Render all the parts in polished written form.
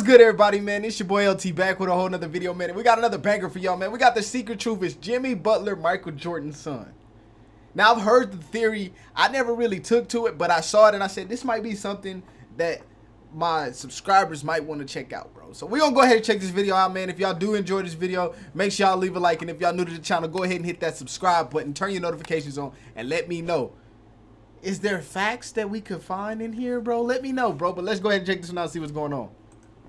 What's good, everybody, man? It's your boy LT back with a whole nother video, man. We got another banger for y'all, man. We got the secret truth. It's Jimmy Butler, Michael Jordan's son. Now, I've heard the theory. I never really took to it, but I saw it and I said, this might be something that my subscribers might want to check out, bro. So we're going to go ahead and check this video out, man. If y'all do enjoy this video, make sure y'all leave a like. And if y'all new to the channel, go ahead and hit that subscribe button. Turn your notifications on and let me know. Is there facts that we could find in here, bro? Let me know, bro. But let's go ahead and check this one out and see what's going on.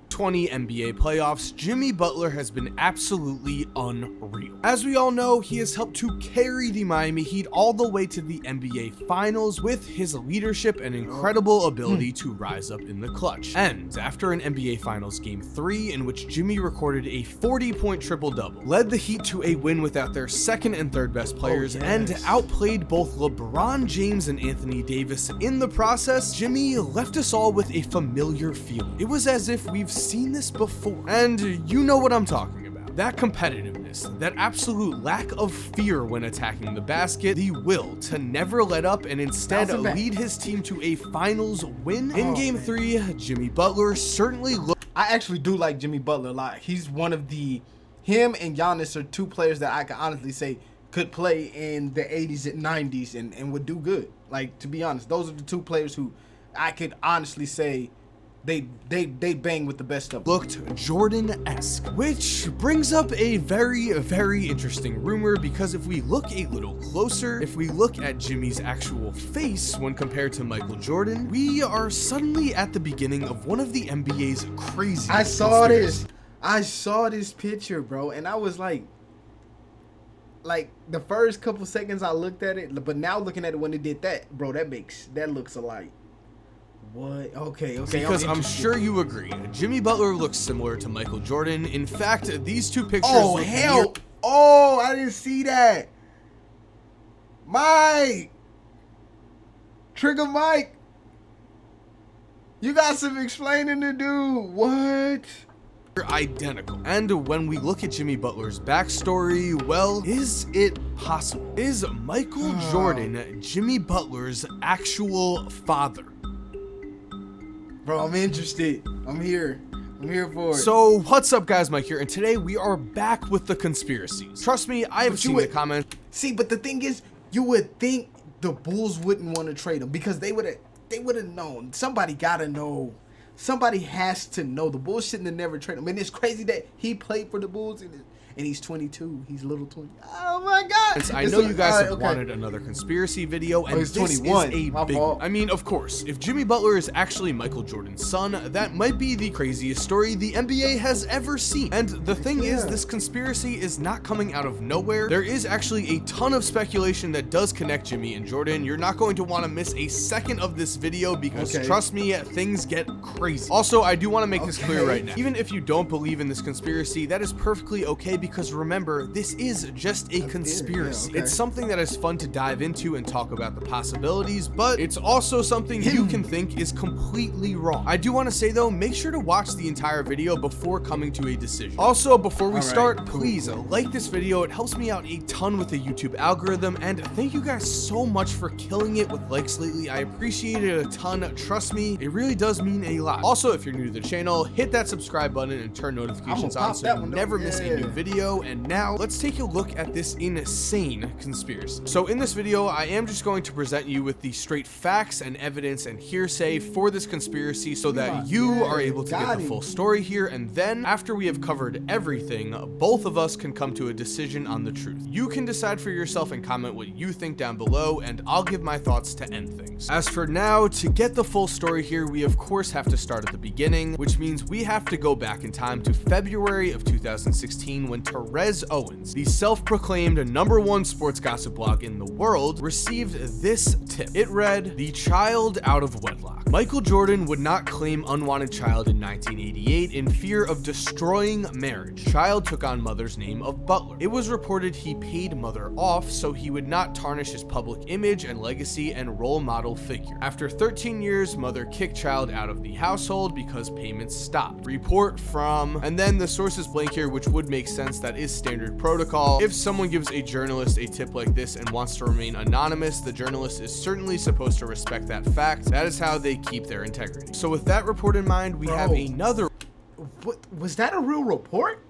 20 NBA playoffs, Jimmy Butler has been absolutely unreal. As we all know, he has helped to carry the Miami Heat all the way to the NBA Finals with his leadership and incredible ability to rise up in the clutch. And after an NBA Finals Game 3, in which Jimmy recorded a 40-point triple-double, led the Heat to a win without their second and third best players, and outplayed both LeBron James and Anthony Davis in the process, Jimmy left us all with a familiar feeling. It was as if we've seen this before, and you know what I'm talking about. That competitiveness, that absolute lack of fear when attacking the basket, the will to never let up and instead lead his team to a finals win. In Game 3, Jimmy Butler certainly looked... I actually do like Jimmy Butler a lot. He's one of him and Giannis are two players that I can honestly say could play in the 80s and 90s and would do good. Like, to be honest, those are the two players who I could honestly say they bang with the best of them. Looked Jordan-esque, which brings up a very interesting rumor, because if we look a little closer, if we look at Jimmy's actual face when compared to Michael Jordan, we are suddenly at the beginning of one of the NBA's craziest I saw this picture, bro, and I was like the first couple seconds I looked at it, but now looking at it when they did that, bro, that looks alike. What? Okay. Because I'm sure you agree, Jimmy Butler looks similar to Michael Jordan. In fact, these two pictures look hell! Oh, I didn't see that. Trigger Mike, you got some explaining to do. What? Identical. And when we look at Jimmy Butler's backstory, well, is it possible? Is Michael Jordan Jimmy Butler's actual father? Bro, I'm interested. I'm here for it. So what's up, guys? Mike here, and today we are back with the conspiracies. Trust me, I have seen the comments. See, but the thing is, you would think the Bulls wouldn't want to trade him because they would have known. Somebody gotta know. Somebody has to know. The Bulls shouldn't have never traded him. And it's crazy that he played for the Bulls and he's 22. He's a little 20. Oh my God! I know you guys have wanted another conspiracy video, and he's this 21. Is a big one. I mean, of course, if Jimmy Butler is actually Michael Jordan's son, that might be the craziest story the NBA has ever seen. And the thing is, this conspiracy is not coming out of nowhere. There is actually a ton of speculation that does connect Jimmy and Jordan. You're not going to want to miss a second of this video because trust me, things get crazy. Also, I do want to make this clear right now. Even if you don't believe in this conspiracy, that is perfectly okay, because remember, this is just a conspiracy. It's something that is fun to dive into and talk about the possibilities, but it's also something you can think is completely wrong. I do want to say though, make sure to watch the entire video before coming to a decision. Also, before we start, please like this video. It helps me out a ton with the YouTube algorithm, and thank you guys so much for killing it with likes lately. I appreciate it a ton. Trust me, it really does mean a lot. Also, if you're new to the channel, hit that subscribe button and turn notifications on so you never miss a new video. And now let's take a look at this insane conspiracy. So in this video, I am just going to present you with the straight facts and evidence and hearsay for this conspiracy so that you are able to get the full story here. And then after we have covered everything, both of us can come to a decision on the truth. You can decide for yourself and comment what you think down below, and I'll give my thoughts to end things. As for now, to get the full story here, we of course have to start at the beginning, which means we have to go back in time to February of 2016 when Terez Owens, the self-proclaimed #1 sports gossip blog in the world, received this tip. It read, "The child out of wedlock. Michael Jordan would not claim unwanted child in 1988 in fear of destroying marriage. Child took on mother's name of Butler. It was reported he paid mother off so he would not tarnish his public image and legacy and role model figure. After 13 years, mother kicked child out of the household because payments stopped. Report from..." And then the source is blank here, which would make sense. That is standard protocol. If someone gives a journalist a tip like this and wants to remain anonymous, the journalist is certainly supposed to respect that fact. That is how they keep their integrity. So with that report in mind, we have another... what was that a real report?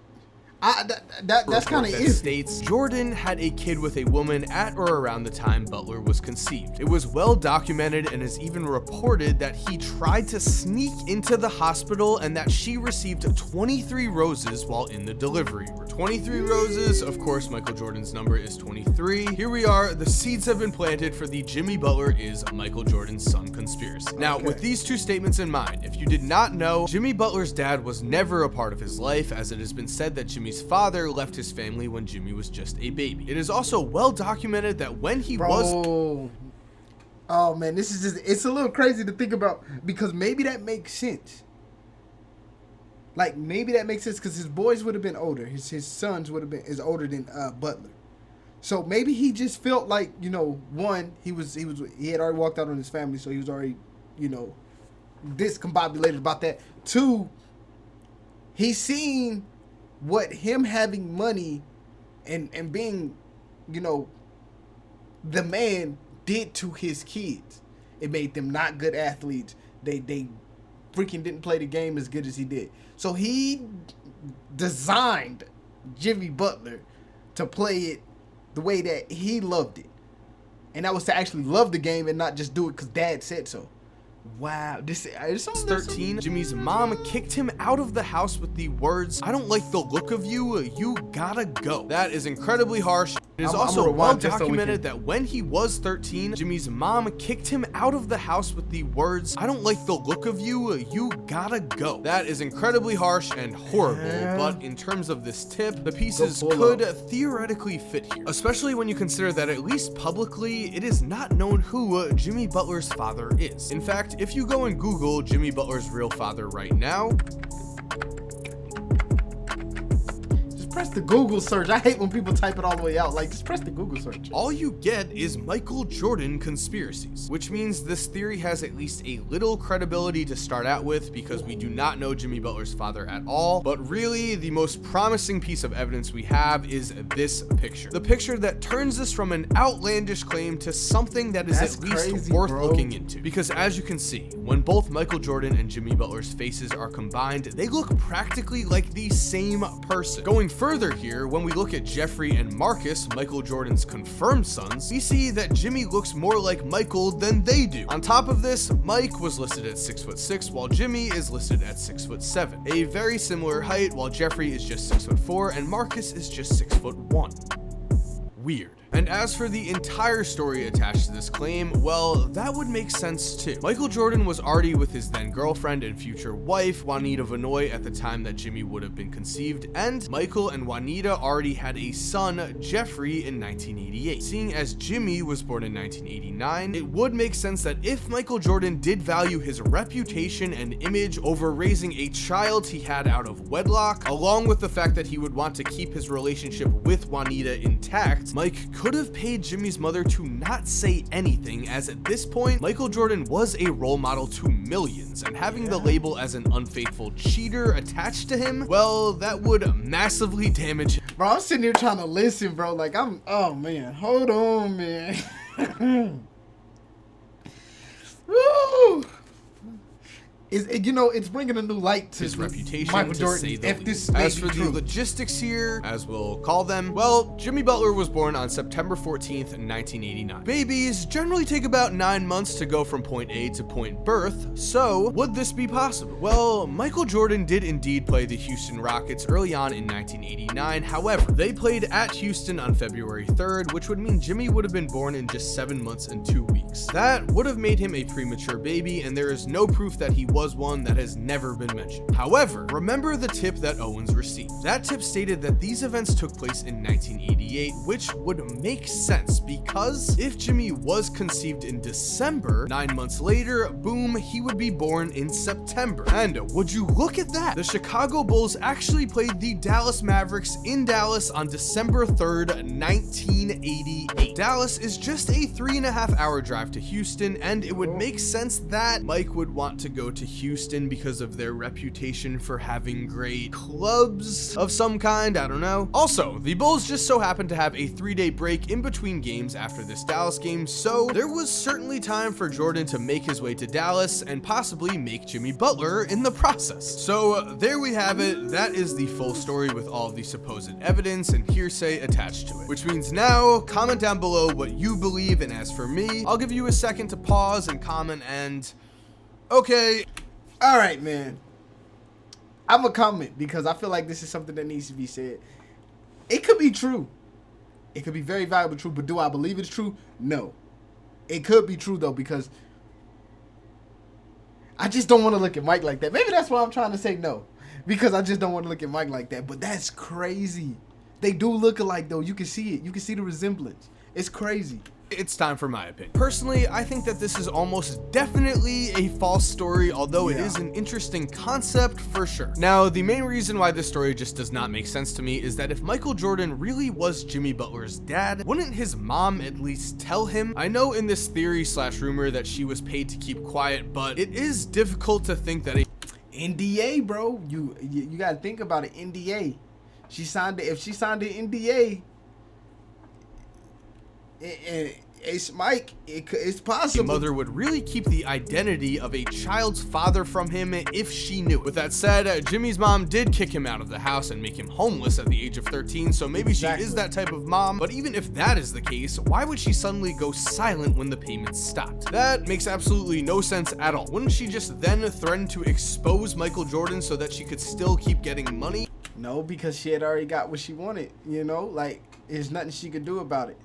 That's kind of that iffy. States Jordan had a kid with a woman at or around the time Butler was conceived. It was well documented and is even reported that he tried to sneak into the hospital and that she received 23 roses while in the delivery room. 23 roses, of course, Michael Jordan's number is 23. Here we are, the seeds have been planted for the Jimmy Butler is Michael Jordan's son conspiracy. Now, with these two statements in mind, if you did not know, Jimmy Butler's dad was never a part of his life, as it has been said that Jimmy's father left his family when Jimmy was just a baby. It is also well documented that when he was... Oh man, this is just, it's a little crazy to think about, because maybe that makes sense. Like, maybe that makes sense because his boys would have been older. His sons would have been is older than Butler. So maybe he just felt like, you know, one, he had already walked out on his family, so he was already, you know, discombobulated about that. Two, he's seen what him having money and being, you know, the man did to his kids. It made them not good athletes. They freaking didn't play the game as good as he did. So he designed Jimmy Butler to play it the way that he loved it. And that was to actually love the game and not just do it because dad said so. Wow, this is 13. Jimmy's mom kicked him out of the house with the words, "I don't like the look of you, you gotta go." That is incredibly harsh. It is also well documented that when he was 13, Jimmy's mom kicked him out of the house with the words, "I don't like the look of you, you gotta go." That is incredibly harsh and horrible, but in terms of this tip, the pieces could theoretically fit here, especially when you consider that at least publicly, it is not known who Jimmy Butler's father is. In fact, if you go and Google Jimmy Butler's real father right now, press the Google search. I hate when people type it all the way out. Like, just press the Google search. All you get is Michael Jordan conspiracies, which means this theory has at least a little credibility to start out with because we do not know Jimmy Butler's father at all. But really, the most promising piece of evidence we have is this picture. The picture that turns this from an outlandish claim to something that is at least worth looking into. Because as you can see, when both Michael Jordan and Jimmy Butler's faces are combined, they look practically like the same person. Going further here, when we look at Jeffrey and Marcus, Michael Jordan's confirmed sons, we see that Jimmy looks more like Michael than they do. On top of this, Mike was listed at 6'6", while Jimmy is listed at 6'7". A very similar height, while Jeffrey is just 6'4", and Marcus is just 6'1". Weird. And as for the entire story attached to this claim, well, that would make sense too. Michael Jordan was already with his then girlfriend and future wife, Juanita Vanoy, at the time that Jimmy would have been conceived, and Michael and Juanita already had a son, Jeffrey, in 1988. Seeing as Jimmy was born in 1989, it would make sense that if Michael Jordan did value his reputation and image over raising a child he had out of wedlock, along with the fact that he would want to keep his relationship with Juanita intact, Mike could have paid Jimmy's mother to not say anything, as at this point, Michael Jordan was a role model to millions, and having the label as an unfaithful cheater attached to him, well, that would massively damage him. Bro, I'm sitting here trying to listen, bro. Like, oh man, hold on, man. Woo! It's bringing a new light to his reputation, Michael to Jordan. say the If least. this As for the logistics here, as we'll call them, well, Jimmy Butler was born on September 14th, 1989. Babies generally take about 9 months to go from point A to point birth, so would this be possible? Well, Michael Jordan did indeed play the Houston Rockets early on in 1989. However, they played at Houston on February 3rd, which would mean Jimmy would have been born in just 7 months and 2 weeks. That would have made him a premature baby, and there is no proof that he was one that has never been mentioned. However, remember the tip that Owens received. That tip stated that these events took place in 1988, which would make sense because if Jimmy was conceived in December, 9 months later, boom, he would be born in September. And would you look at that? The Chicago Bulls actually played the Dallas Mavericks in Dallas on December 3rd, 1988. Dallas is just a 3.5 hour drive to Houston, and it would make sense that Mike would want to go to Houston because of their reputation for having great clubs of some kind, I don't know. Also, the Bulls just so happened to have a 3-day break in between games after this Dallas game, so there was certainly time for Jordan to make his way to Dallas and possibly make Jimmy Butler in the process. So there we have it. That is the full story with all of the supposed evidence and hearsay attached to it. Which means now, comment down below what you believe, and as for me, I'll give you a second to pause and comment and... okay. Alright, man. I'm gonna comment because I feel like this is something that needs to be said. It could be true. It could be very valuable true, but do I believe it's true? No. It could be true though, because I just don't want to look at Mike like that. Maybe that's why I'm trying to say no. Because I just don't want to look at Mike like that. But that's crazy. They do look alike though. You can see it. You can see the resemblance. It's crazy. It's time for my opinion. Personally, I think that this is almost definitely a false story, although it is an interesting concept for sure. Now, the main reason why this story just does not make sense to me is that if Michael Jordan really was Jimmy Butler's dad, wouldn't his mom at least tell him? I know in this theory slash rumor that she was paid to keep quiet, but it is difficult to think that a NDA, bro. You gotta think about it. NDA. She signed it. If she signed the NDA, and it's Mike, it's possible. Mother would really keep the identity of a child's father from him if she knew. With that said, Jimmy's mom did kick him out of the house and make him homeless at the age of 13, so maybe she is that type of mom. But even if that is the case, why would she suddenly go silent when the payments stopped? That makes absolutely no sense at all. Wouldn't she just then threaten to expose Michael Jordan so that she could still keep getting money? No, because she had already got what she wanted, you know? Like, there's nothing she could do about it.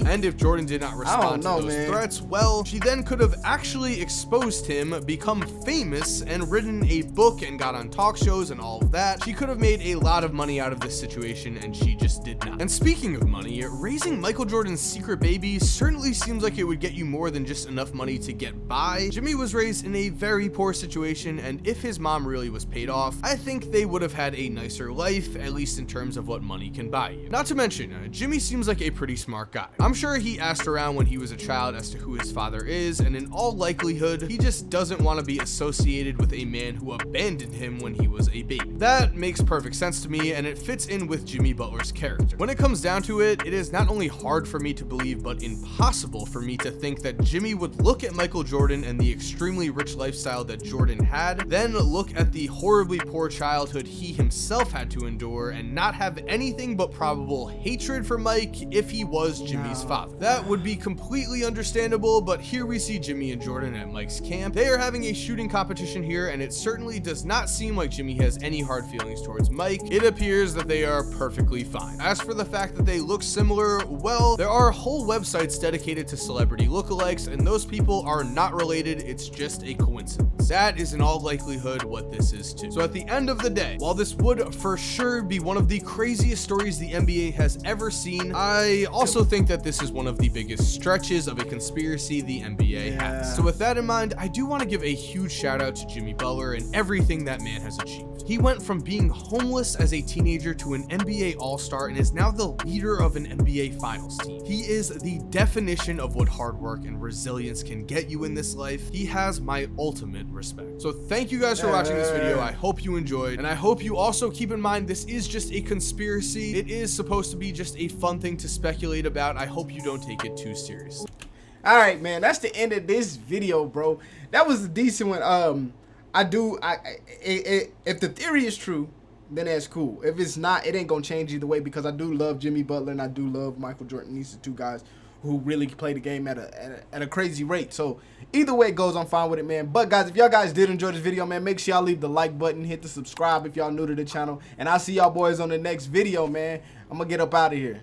And if Jordan did not respond to those threats, well, she then could have actually exposed him, become famous, and written a book and got on talk shows and all of that. She could have made a lot of money out of this situation, and she just did not. And speaking of money, raising Michael Jordan's secret baby certainly seems like it would get you more than just enough money to get by. Jimmy was raised in a very poor situation, and if his mom really was paid off, I think they would have had a nicer life, at least in terms of what money can buy you. Not to mention, Jimmy seems like a pretty smart guy. I'm sure he asked around when he was a child as to who his father is, and in all likelihood, he just doesn't want to be associated with a man who abandoned him when he was a baby. That makes perfect sense to me, and it fits in with Jimmy Butler's character. When it comes down to it, it is not only hard for me to believe, but impossible for me to think that Jimmy would look at Michael Jordan and the extremely rich lifestyle that Jordan had, then look at the horribly poor childhood he himself had to endure, and not have anything but probable hatred for Mike if he was Jimmy's father. That would be completely understandable, but here we see Jimmy and Jordan at Mike's camp. They are having a shooting competition here, and it certainly does not seem like Jimmy has any hard feelings towards Mike. It appears that they are perfectly fine. As for the fact that they look similar, well, there are whole websites dedicated to celebrity lookalikes, and those people are not related. It's just a coincidence. That is in all likelihood what this is too. So at the end of the day, while this would for sure be one of the craziest stories the NBA has ever seen, I also think that this is one of the biggest stretches of a conspiracy the NBA has. So with that in mind, I do want to give a huge shout out to Jimmy Butler and everything that man has achieved. He went from being homeless as a teenager to an NBA All-Star and is now the leader of an NBA Finals team. He is the definition of what hard work and resilience can get you in this life. He has my ultimate respect. So thank you guys for watching this video. I hope you enjoyed, and I hope you also keep in mind this is just a conspiracy. It is supposed to be just a fun thing to speculate about. I hope you don't take it too seriously. All right, man, that's the end of this video, bro. That was a decent one. If the theory is true, then that's cool. If it's not, it ain't gonna change either way, because I do love Jimmy Butler and I do love Michael Jordan. These are two guys who really play the game at a crazy rate. So either way it goes, I'm fine with it, man. But guys, if y'all guys did enjoy this video, man, make sure y'all leave the like button, hit the subscribe if y'all new to the channel, and I'll see y'all boys on the next video, man. I'm gonna get up out of here.